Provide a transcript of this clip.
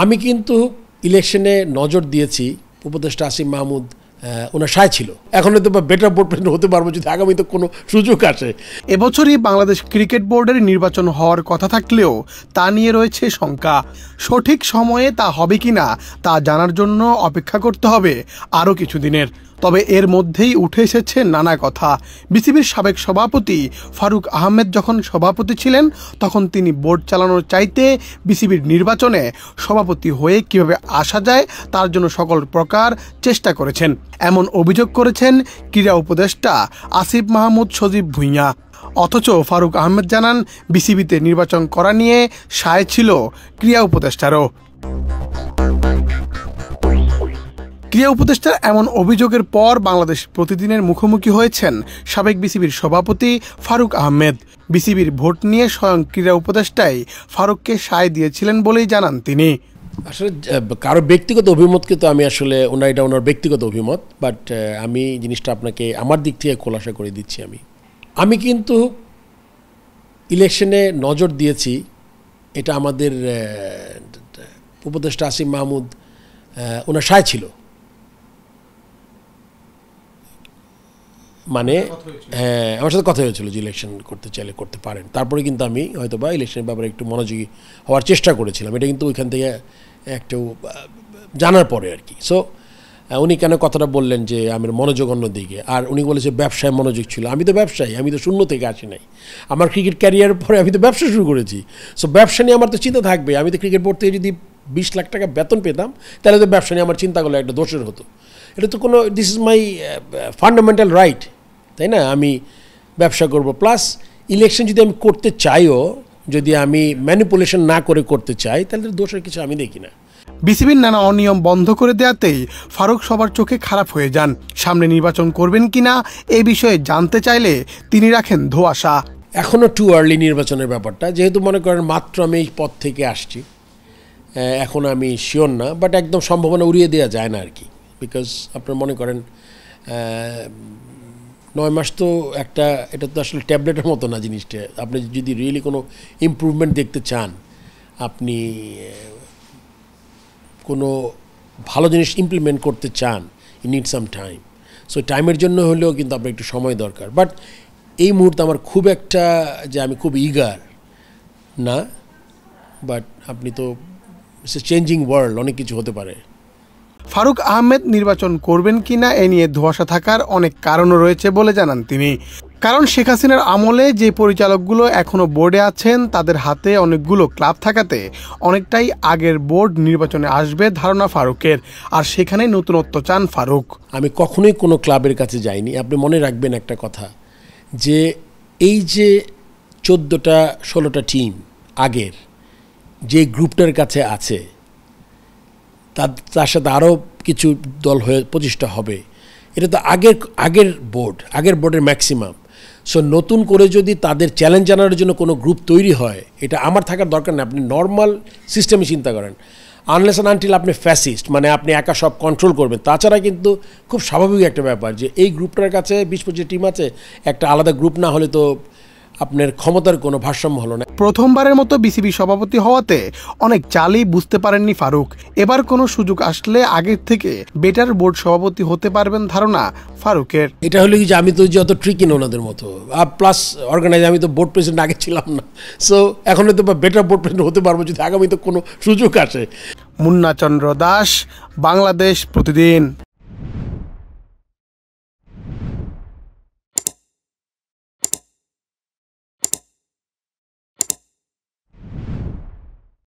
আমি কিন্তু ইলেকশনে নজর দিয়েছি উপদেষ্টা আসিফ মাহমুদ ওনার সায় ছিল। এখন হয়তো বেটার বোর্ড প্রেসিডেন্ট হতে পারবো যদি আগামীতে কোনো সুযোগ আসে। এবছরই বাংলাদেশ ক্রিকেট বোর্ডের নির্বাচন হওয়ার কথা থাকলেও তা নিয়ে রয়েছে শঙ্কা। সঠিক সময়ে তা হবে কিনা তা জানার জন্য অপেক্ষা করতে হবে আরও কিছুদিনের। তবে এর মধ্যেই উঠে এসেছে নানা কথা। বিসিবির সাবেক সভাপতি ফারুক আহমেদ যখন সভাপতি ছিলেন তখন তিনি বোর্ড চালানোর চাইতে বিসিবির নির্বাচনে সভাপতি হয়ে কিভাবে আসা যায় তার জন্য সকল প্রকার চেষ্টা করেছেন, এমন অভিযোগ করেছেন ক্রীড়া উপদেষ্টা আসিফ মাহমুদ সজীব ভুঁইয়া। অথচ ফারুক আহমেদ জানান বিসিবিতে নির্বাচন করা নিয়ে সায় ছিল ক্রীড়া উপদেষ্টারও। ক্রীড়া উপদেষ্টার এমন অভিযোগের পর বাংলাদেশ প্রতিদিনের মুখোমুখি হয়েছেন সাবেক বিসিবির সভাপতি ফারুক আহমেদ। বিসিবির ভোট নিয়ে স্বয়ং ক্রীড়া উপদেষ্টাই ফারুককে সায় দিয়েছিলেন বলেই জানান তিনি। আসলে কারো ব্যক্তিগত অভিমতকে তো আমি আসলে এটা ওনার ব্যক্তিগত অভিমত, বাট আমি জিনিসটা আপনাকে আমার দিক থেকে খোলাসা করে দিচ্ছি। আমি কিন্তু ইলেকশনে নজর দিয়েছি, এটা আমাদের উপদেষ্টা আসিফ মাহমুদ ওনার সায় ছিল। মানে হ্যাঁ, আমার সাথে কথা হয়েছিল যে ইলেকশন করতে চাইলে করতে পারেন। তারপরে কিন্তু আমি হয়তো বা ইলেকশনের ব্যাপারে একটু মনোযোগী হওয়ার চেষ্টা করেছিলাম। এটা কিন্তু ওইখান থেকে একটু জানার পরে আর কি। সো উনি কেন কথাটা বললেন যে আমার মনোযোগ অন্য দিকে, আর উনি বলেছে ব্যবসায় মনোযোগ ছিল। আমি তো ব্যবসায়ী, আমি তো শূন্য থেকে আসি নাই। আমার ক্রিকেট ক্যারিয়ারের পরে আমি তো ব্যবসা শুরু করেছি। সো ব্যবসা নিয়ে আমার তো চিন্তা থাকবে। আমি তো ক্রিকেট বোর্ড থেকে যদি 20 লাখ টাকা বেতন পেতাম তাহলে তো ব্যবসা নিয়ে আমার চিন্তা করলে একটা দোষের হতো। এটা তো কোনো, this is my fundamental right, তাই না? আমি ব্যবসা করব, প্লাস ইলেকশন যদি আমি করতে চাইও, যদি আমি ম্যানিপুলেশন না করে করতে চাই, তাহলে দোষের কিছু আমি দেখি না। বিসিবির নানা অনিয়ম বন্ধ করে দেওয়াতেই ফারুক সবার চোখে খারাপ হয়ে যান। সামনে নির্বাচন করবেন কিনা এই বিষয়ে জানতে চাইলে তিনি রাখেন ধোঁয়াশা। এখনও টু আর্লি নির্বাচনের ব্যাপারটা, যেহেতু মনে করেন মাত্র আমি এই পদ থেকে আসছি, এখন আমি শিওর না, বাট একদম সম্ভাবনা উড়িয়ে দেওয়া যায় না আর কি। বিকজ আপনার মনে করেন 9 মাস তো একটা, এটা তো আসলে ট্যাবলেটের মতো না জিনিসটা। আপনি যদি রিয়েলি কোনো ইমপ্রুভমেন্ট দেখতে চান, আপনি কোনো ভালো জিনিস ইমপ্লিমেন্ট করতে চান, you need some time. So টাইমের জন্য হলেও কিন্তু আপনার একটু সময় দরকার। বাট এই মুহূর্তে আমার খুব একটা যে আমি খুব ইগার না, বাট আপনি তো চেঞ্জিং ওয়ার্ল্ড, অনেক কিছু হতে পারে। ফারুক আহমেদ নির্বাচন করবেন কিনা এ নিয়ে ধোঁয়াশা থাকার অনেক কারণও রয়েছে বলে জানান তিনি। কারণ শেখ হাসিনার আমলে যে পরিচালকগুলো এখনও বোর্ডে আছেন তাদের হাতে অনেকগুলো ক্লাব থাকাতে অনেকটাই আগের বোর্ড নির্বাচনে আসবে ধারণা ফারুকের, আর সেখানে নতুনত্ব চান ফারুক। আমি কখনোই কোনো ক্লাবের কাছে যাইনি। আপনি মনে রাখবেন একটা কথা, যে এই যে 14টা-16টা টিম আগের যে গ্রুপটার কাছে আছে, তার সাথে আরও কিছু দল হয়ে 25টা হবে। এটা তো আগের বোর্ডের ম্যাক্সিমাম। সো নতুন করে যদি তাদের চ্যালেঞ্জ জানার জন্য কোনো গ্রুপ তৈরি হয়, এটা আমার থাকার দরকার নেই। আপনি নর্মাল সিস্টেমে চিন্তা করেন, আনলেস অ্যান্ড আনটিল আপনি ফ্যাসিস্ট, মানে আপনি একা সব কন্ট্রোল করবেন। তাছাড়া কিন্তু খুব স্বাভাবিক একটা ব্যাপার যে এই গ্রুপটার কাছে 20-25 টিম আছে, একটা আলাদা গ্রুপ না হলে তো আপনার ক্ষমতার কোনো ভারসাম্য হলো না। প্রথমবারের মতো বিসিবি সভাপতি হওয়াতে অনেক চালই বুঝতে পারেননি ফারুক। এবার কোনো সুযোগ আসলে আগের থেকে বেটার বোর্ড সভাপতি হতে পারবেন ধারণা ফারুকের। এটা হলো কি যে আমি তো যত ট্রিকি না ওনাদের মতো, আর প্লাস অর্গানাইজ, আমি তো বোর্ড প্রেসিডেন্ট আগে ছিলাম না। সো এখন হয়তো বেটার বোর্ড প্রেসিডেন্ট হতে পারবো যদি আগামীতে কোনো সুযোগ আসে। মুন্না চন্দ্র দাস, বাংলাদেশ প্রতিদিন।